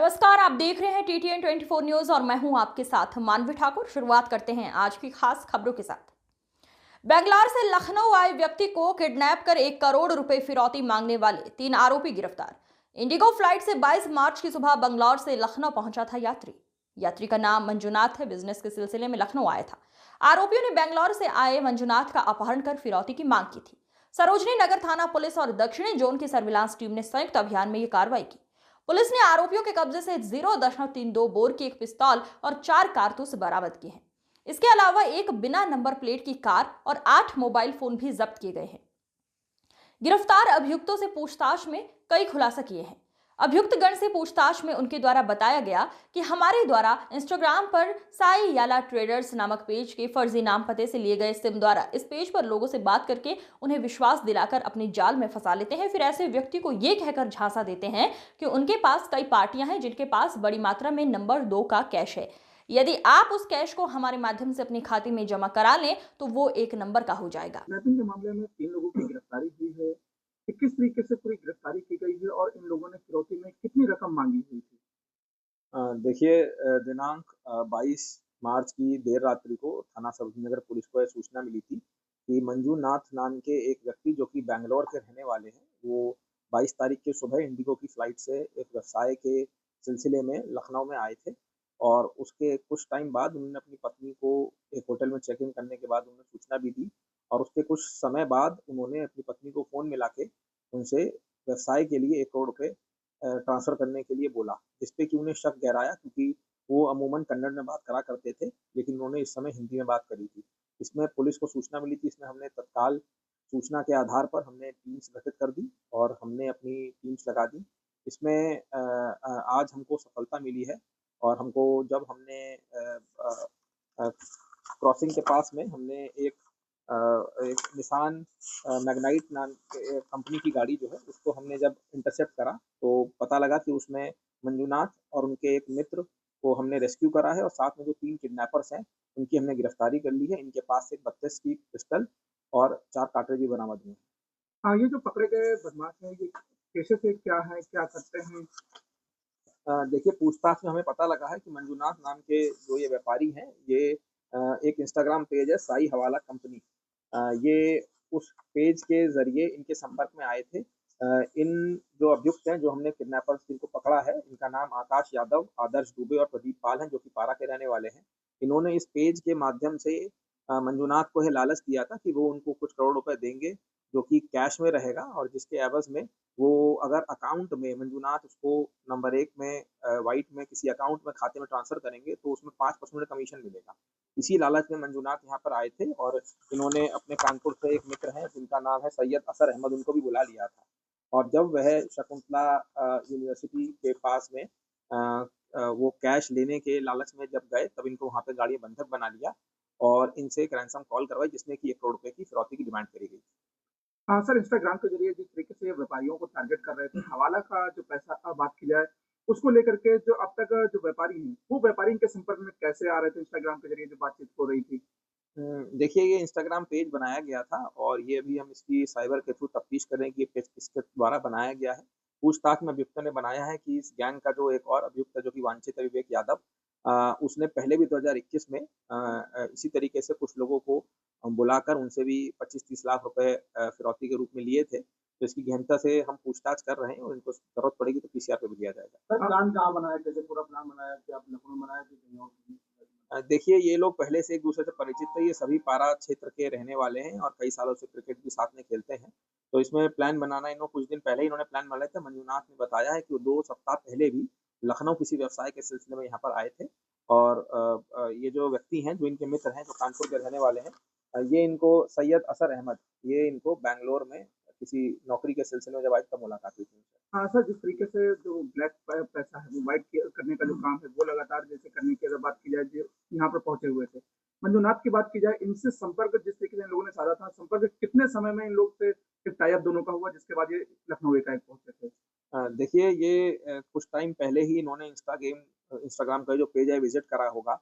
नमस्कार, आप देख रहे हैं TTN 24 न्यूज और मैं हूं आपके साथ मानवी ठाकुर। शुरुआत करते हैं आज की खास खबरों के साथ। बेंगलोर से लखनऊ आए व्यक्ति को किडनैप कर 1 करोड़ रुपए फिरौती मांगने वाले 3 आरोपी गिरफ्तार। इंडिगो फ्लाइट से 22 मार्च की सुबह बेंगलोर से लखनऊ पहुंचा था यात्री का नाम मंजुनाथ है। बिजनेस के सिलसिले में लखनऊ आया था। आरोपियों ने बेंगलोर से आए मंजुनाथ का अपहरण कर फिरौती की मांग की थी। सरोजनी नगर थाना पुलिस और दक्षिणी जोन की सर्विलांस टीम ने संयुक्त अभियान में यह कार्रवाई की। पुलिस ने आरोपियों के कब्जे से 0.32 बोर की एक पिस्तौल और 4 कारतूस बरामद किए हैं। इसके अलावा एक बिना नंबर प्लेट की कार और 8 मोबाइल फोन भी जब्त किए गए हैं। गिरफ्तार अभियुक्तों से पूछताछ में कई खुलासा किए हैं। अभियुक्त गण से पूछताछ में उनके द्वारा बताया गया कि हमारे द्वारा इंस्टाग्राम पर साई याला ट्रेडर्स नामक पेज के फर्जी नाम पते से लिए गए सिम द्वारा इस पेज पर लोगों से बात करके उन्हें विश्वास दिलाकर अपनी जाल में फंसा लेते हैं। फिर ऐसे व्यक्ति को ये कहकर झांसा देते हैं कि उनके पास कई पार्टियां हैं जिनके पास बड़ी मात्रा में नंबर 2 का कैश है। यदि आप उस कैश को हमारे माध्यम से अपने खाते में जमा करा लें तो वो 1 नंबर का हो जाएगा। किडनैपिंग के मामले में 3 लोगों की गिरफ्तारी हुई है। कि किस तरीके से पूरी गिरफ्तारी की गई है और इन लोगों ने फिरौती में कितनी रकम मांगी हुई थी? देखिए, दिनांक 22 मार्च की देर रात्रि को थाना सरोजनी नगर पुलिस को यह सूचना मिली थी कि मंजूनाथ नाम के एक व्यक्ति जो कि बैंगलोर के रहने वाले हैं, वो 22 तारीख की सुबह इंडिगो की फ्लाइट से एक व्यवसाय के सिलसिले में लखनऊ में आए थे और उसके कुछ टाइम बाद उन्होंने अपनी पत्नी को एक होटल में चेक इन करने के बाद उन्होंने सूचना भी दी और उसके कुछ समय बाद उन्होंने अपनी पत्नी को फ़ोन मिला के उनसे व्यवसाय के लिए 1 करोड़ रुपए ट्रांसफ़र करने के लिए बोला, जिसपे कि उन्हें शक गहराया क्योंकि वो अमूमन कन्नड़ में बात करा करते थे, लेकिन उन्होंने इस समय हिंदी में बात करी थी। इसमें पुलिस को सूचना मिली थी, इसमें हमने तत्काल सूचना के आधार पर हमने टीम्स गठित कर दी और हमने अपनी टीम्स लगा दी। इसमें आज हमको सफलता मिली है और हमको जब हमने अ, क्रॉसिंग के पास में हमने अ, एक निसान मैग्नाइट नाम के कंपनी की गाड़ी जो है, उसको हमने जब इंटरसेप्ट करा, तो पता लगा कि उसमें मंजूनाथ और उनके एक मित्र को हमने रेस्क्यू करा है और साथ में जो 3 किडनैपर्स हैं, उनकी हमने गिरफ्तारी कर ली है। इनके पास से 32 की पिस्टल और 4 कार्ट्रिज भी बरामद हुए हैं। हाँ, ये जो पकड़े गए बदमाश हैं, ये पेशे से क्या है, क्या करते हैं? देखिए, पूछताछ में हमें पता लगा है कि मंजूनाथ नाम के जो ये व्यापारी हैं, ये एक इंस्टाग्राम पेज है साई हवाला कंपनी। ये उस पेज के ज़रिए इनके संपर्क में आए थे। इन जो अभियुक्त हैं, जो हमने किडनैपर्स जिनको पकड़ा है, इनका नाम आकाश यादव, आदर्श दुबे और प्रदीप पाल हैं, जो कि पारा के रहने वाले हैं। इन्होंने इस पेज के माध्यम से मंजूनाथ को ये लालच दिया था कि वो उनको कुछ करोड़ रुपए देंगे, जो कि कैश में रहेगा और जिसके एवज़ में वो अगर अकाउंट में मंजूनाथ उसको नंबर 1 में व्हाइट में किसी अकाउंट में खाते में ट्रांसफ़र करेंगे, तो उसमें 5% कमीशन मिलेगा। इसी लालच में मंजूनाथ यहाँ पर आए थे और इन्होंने अपने कानपुर से एक मित्र हैं जिनका नाम है सैयद असर अहमद, उनको भी बुला लिया था और जब वह शकुंतला यूनिवर्सिटी के पास में वो कैश लेने के लालच में जब गए, तब इनको वहाँ पे गाड़ी बंधक बना लिया और इनसे एक रैंसम कॉल करवाई जिसमें कि 1 करोड़ रुपए की फिरौती की डिमांड करी गई। हाँ सर, इंस्टाग्राम के ज़रिए जिस तरीके से ये व्यापारियों को टारगेट कर रहे थे, हवाला का जो पैसा बात की जाए, उसको लेकर के जो अब तक जो व्यापारी हैं, वो व्यापारी इनके संपर्क में कैसे आ रहे थे? इंस्टाग्राम के ज़रिए जो बातचीत हो रही थी? देखिए, ये इंस्टाग्राम पेज बनाया गया था और ये अभी हम इसकी साइबर के थ्रू तफ्तीश कर रहे हैं कि ये पेज किसके द्वारा बनाया गया है। पूछताछ में अभियुक्तों ने बनाया है कि इस गैंग का जो एक और अभियुक्त है जो कि वांछित है विवेक यादव, उसने पहले भी 2021 में इसी तरीके से कुछ लोगों को बुलाकर उनसे भी 25-30 लाख रुपए फिरौती के रूप में लिए थे। तो इसकी गहनता से हम पूछताछ कर रहे हैं और इनको ज़रूरत पड़ेगी तो पीसीआर पे भी लिया जाएगा। सर, प्लान कहाँ बनाया? कैसे पूरा प्लान बनाया कि आप लखनऊ बनाया कि कहीं और? देखिए, ये लोग पहले से एक-दूसरे से परिचित थे, ये सभी पारा क्षेत्र के रहने वाले हैं और कई सालों से क्रिकेट भी साथ में खेलते हैं। तो इसमें प्लान बनाना इन्हों कुछ दिन पहले ही इन्होंने प्लान बनाया था। मंजूनाथ ने बताया है कि वो 2 सप्ताह पहले भी लखनऊ किसी व्यवसाय के सिलसिले में यहाँ पर आए थे और ये जो व्यक्ति हैं, जो इनके मित्र हैं, जो कानपुर के रहने वाले हैं, ये इनको सैयद असर अहमद, ये इनको बैंगलोर में किसी नौकरी के सिलसिले में जब आए तब मुलाकात हुई थी उनसे। हाँ सर, जिस तरीके से जो ब्लैक पैसा है वो व्हाइट करने का जो काम है वो लगातार जैसे करने की अगर बात की जाए जो यहाँ पर पहुंचे हुए थे। मंजुनाथ की बात की जाए, इनसे संपर्क जिस तरीके से इन लोगों ने साधा था, संपर्क कितने समय में इन लोग से एक टाई अप दोनों का हुआ जिसके बाद ये लखनऊ एकाएक पहुंचे थे? देखिए, ये कुछ टाइम पहले ही इन्होंने इंस्टाग्राम का जो पेज है विज़िट करा होगा